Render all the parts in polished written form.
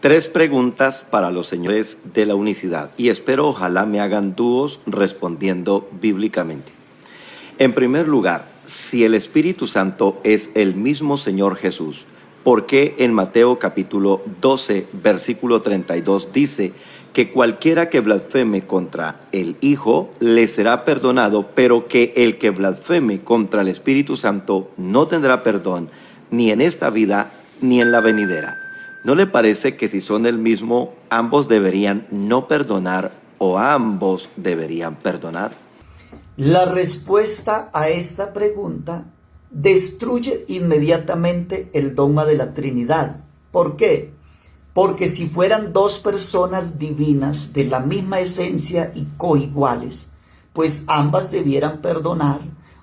Tres preguntas para los señores de la unicidad y espero ojalá me hagan dúos respondiendo bíblicamente. En primer lugar, si el Espíritu Santo es el mismo Señor Jesús, ¿por qué en Mateo capítulo 12, versículo 32 dice que cualquiera que blasfeme contra el Hijo le será perdonado, pero que el que blasfeme contra el Espíritu Santo no tendrá perdón ni en esta vida ni en la venidera? ¿No le parece que si son el mismo, ambos deberían no perdonar o ambos deberían perdonar? La respuesta a esta pregunta destruye inmediatamente el dogma de la Trinidad. ¿Por qué? Porque si fueran dos personas divinas de la misma esencia y coiguales, pues ambas debieran perdonar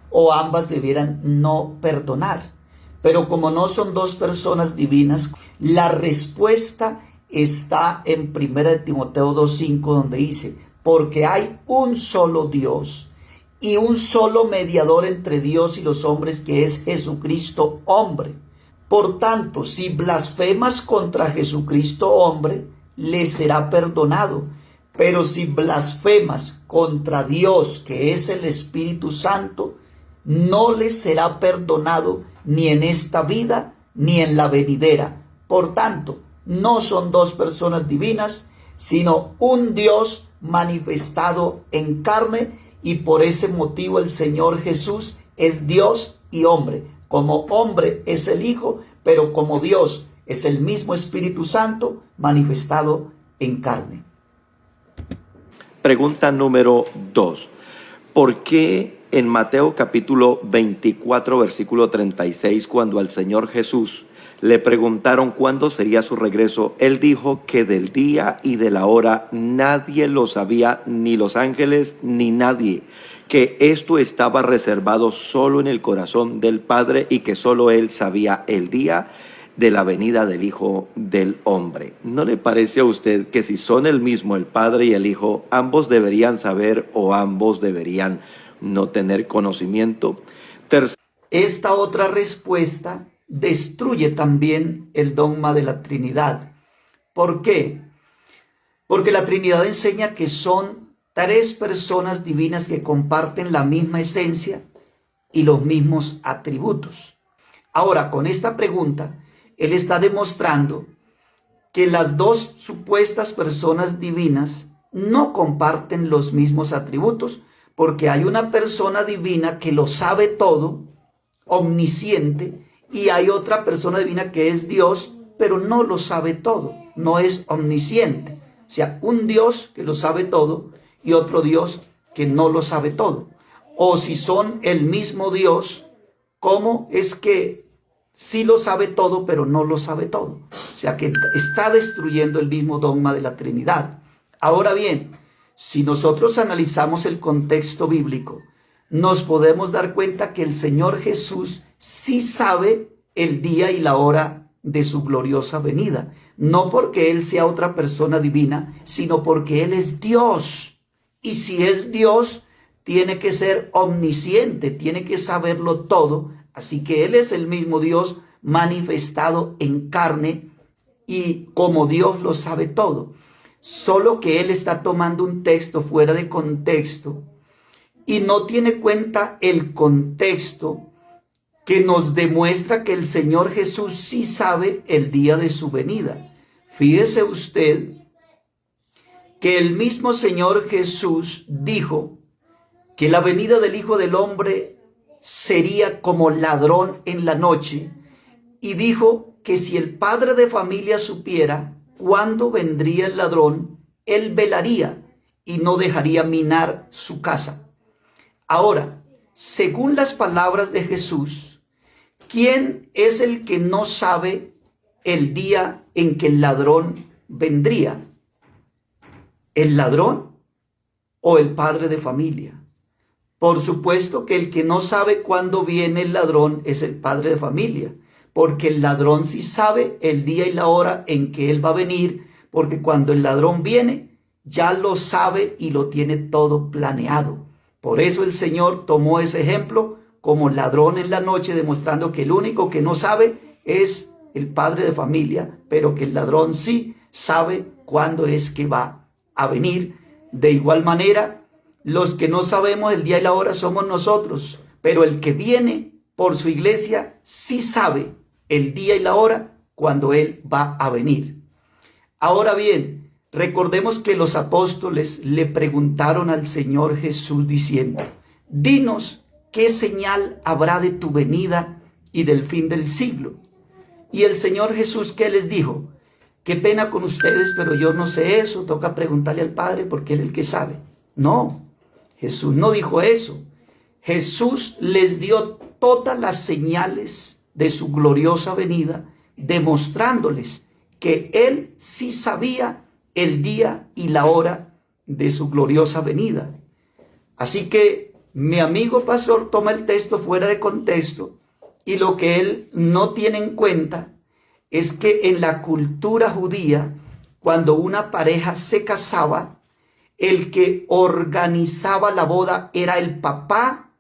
o ambas debieran no perdonar. Pero como no son dos personas divinas, la respuesta está en 1 Timoteo 2:5, donde dice: porque hay un solo Dios y un solo mediador entre Dios y los hombres, que es Jesucristo hombre. Por tanto, si blasfemas contra Jesucristo hombre, le será perdonado. Pero si blasfemas contra Dios, que es el Espíritu Santo, no le será perdonado ni en esta vida ni en la venidera. Por tanto, no son dos personas divinas, sino un Dios manifestado en carne, y por ese motivo el Señor Jesús es Dios y hombre. Como hombre es el Hijo, pero como Dios es el mismo Espíritu Santo manifestado en carne. Pregunta número 2. ¿Por qué en Mateo capítulo 24, versículo 36, cuando al Señor Jesús le preguntaron cuándo sería su regreso, Él dijo que del día y de la hora nadie lo sabía, ni los ángeles, ni nadie, que esto estaba reservado solo en el corazón del Padre y que solo Él sabía el día de la venida del Hijo del Hombre? ¿No le parece a usted que si son el mismo, el Padre y el Hijo, ambos deberían saber o ambos deberían no tener conocimiento? Esta otra respuesta destruye también el dogma de la Trinidad. ¿Por qué? Porque la Trinidad enseña que son tres personas divinas que comparten la misma esencia y los mismos atributos. Ahora, con esta pregunta, él está demostrando que las dos supuestas personas divinas no comparten los mismos atributos, porque hay una persona divina que lo sabe todo, omnisciente, y hay otra persona divina que es Dios, pero no lo sabe todo, no es omnisciente. O sea, un Dios que lo sabe todo y otro Dios que no lo sabe todo. O si son el mismo Dios, ¿cómo es que sí lo sabe todo, pero no lo sabe todo? O sea, que está destruyendo el mismo dogma de la Trinidad. Ahora bien, si nosotros analizamos el contexto bíblico, nos podemos dar cuenta que el Señor Jesús sí sabe el día y la hora de su gloriosa venida. No porque Él sea otra persona divina, sino porque Él es Dios. Y si es Dios, tiene que ser omnisciente, tiene que saberlo todo. Así que Él es el mismo Dios manifestado en carne, y como Dios lo sabe todo. Solo que Él está tomando un texto fuera de contexto y no tiene cuenta el contexto que nos demuestra que el Señor Jesús sí sabe el día de su venida. Fíjese usted que el mismo Señor Jesús dijo que la venida del Hijo del Hombre sería como ladrón en la noche, y dijo que si el padre de familia supiera cuándo vendría el ladrón, él velaría y no dejaría minar su casa. Ahora, según las palabras de Jesús, ¿quién es el que no sabe el día en que el ladrón vendría? ¿El ladrón o el padre de familia? Por supuesto que el que no sabe cuándo viene el ladrón es el padre de familia, porque el ladrón sí sabe el día y la hora en que él va a venir, porque cuando el ladrón viene, ya lo sabe y lo tiene todo planeado. Por eso el Señor tomó ese ejemplo como ladrón en la noche, demostrando que el único que no sabe es el padre de familia, pero que el ladrón sí sabe cuándo es que va a venir. De igual manera, los que no sabemos el día y la hora somos nosotros, pero el que viene por su iglesia sí sabe el día y la hora cuando Él va a venir. Ahora bien, recordemos que los apóstoles le preguntaron al Señor Jesús diciendo: dinos qué señal habrá de tu venida y del fin del siglo. Y el Señor Jesús, ¿qué les dijo? Qué pena con ustedes, pero yo no sé eso, toca preguntarle al Padre porque Él es el que sabe. No, Jesús no dijo eso. Jesús les dio todas las señales de su gloriosa venida, demostrándoles que Él sí sabía el día y la hora de su gloriosa venida. Así que mi amigo pastor toma el texto fuera de contexto, y lo que él no tiene en cuenta es que en la cultura judía, cuando una pareja se casaba, el que organizaba la boda era el papá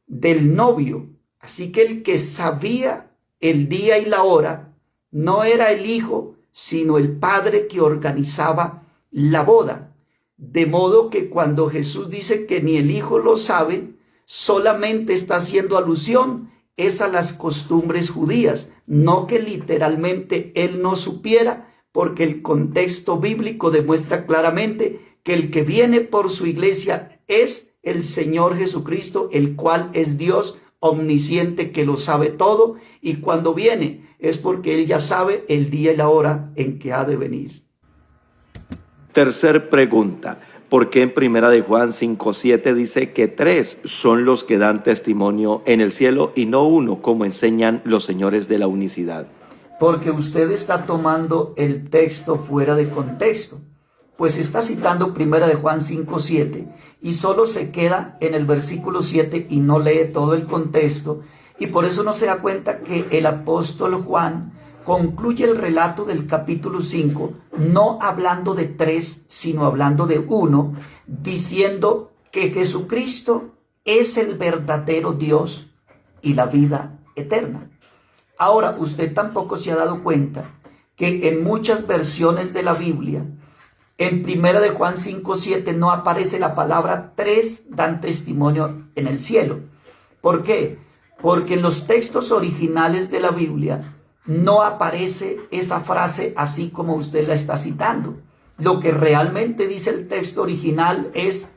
del novio. Así que el que sabía el día y la hora no era el hijo, sino el padre que organizaba la boda. De modo que cuando Jesús dice que ni el hijo lo sabe, solamente está haciendo alusión es a las costumbres judías, no que literalmente él no supiera, porque el contexto bíblico demuestra claramente que el que viene por su iglesia es el Señor Jesucristo, el cual es Dios omnisciente que lo sabe todo, y cuando viene es porque Él ya sabe el día y la hora en que ha de venir. Tercer pregunta. ¿Por qué en Primera de Juan 5:7 dice que 3 son los que dan testimonio en el cielo y no uno, como enseñan los señores de la unicidad? Porque usted está tomando el texto fuera de contexto. Pues está citando Primera de Juan 5:7 y solo se queda en el versículo 7 y no lee todo el contexto, y por eso no se da cuenta que el apóstol Juan concluye el relato del capítulo 5 no hablando de 3, sino hablando de 1, diciendo que Jesucristo es el verdadero Dios y la vida eterna. Ahora, usted tampoco se ha dado cuenta que en muchas versiones de la Biblia, en Primera de Juan 5:7 no aparece la palabra 3 dan testimonio en el cielo. ¿Por qué? Porque en los textos originales de la Biblia no aparece esa frase así como usted la está citando. Lo que realmente dice el texto original es: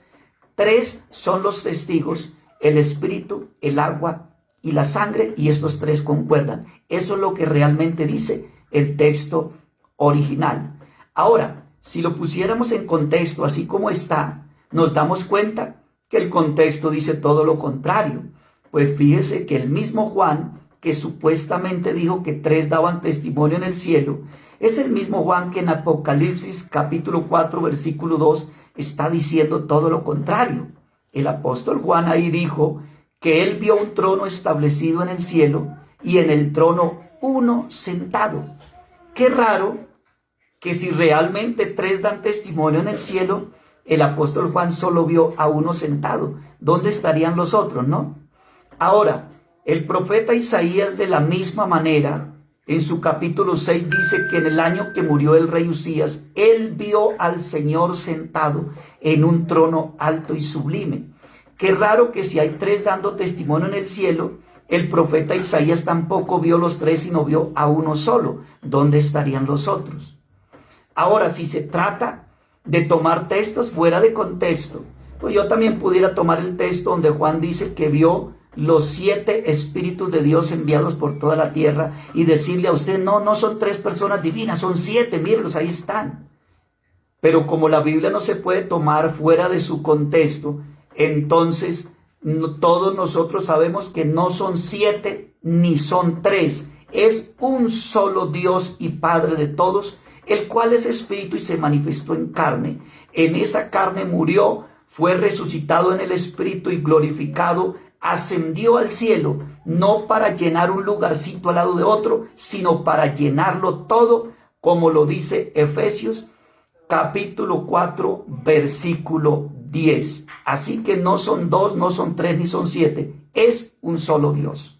3 son los testigos, el espíritu, el agua y la sangre, y estos 3 concuerdan. Eso es lo que realmente dice el texto original. Ahora, si lo pusiéramos en contexto así como está, nos damos cuenta que el contexto dice todo lo contrario. Pues fíjese que el mismo Juan, que supuestamente dijo que 3 daban testimonio en el cielo, es el mismo Juan que en Apocalipsis capítulo 4 versículo 2 está diciendo todo lo contrario. El apóstol Juan ahí dijo que él vio un trono establecido en el cielo y en el trono uno sentado. Qué raro que si realmente 3 dan testimonio en el cielo, el apóstol Juan solo vio a uno sentado. ¿Dónde estarían los otros, no? Ahora, el profeta Isaías de la misma manera, en su capítulo 6 dice que en el año que murió el rey Usías, él vio al Señor sentado en un trono alto y sublime. Qué raro que si hay 3 dando testimonio en el cielo, el profeta Isaías tampoco vio los 3, sino vio a uno solo. ¿Dónde estarían los otros? Ahora, si se trata de tomar textos fuera de contexto, pues yo también pudiera tomar el texto donde Juan dice que vio los 7 espíritus de Dios enviados por toda la tierra y decirle a usted: no son 3 personas divinas, son 7, mírenlos, ahí están. Pero como la Biblia no se puede tomar fuera de su contexto, entonces todos nosotros sabemos que no son 7 ni son 3, es un solo Dios y Padre de todos, el cual es espíritu y se manifestó en carne. En esa carne murió, fue resucitado en el espíritu y glorificado, ascendió al cielo, no para llenar un lugarcito al lado de otro, sino para llenarlo todo, como lo dice Efesios capítulo 4, versículo 10. Así que no son 2, no son 3, ni son 7, es un solo Dios.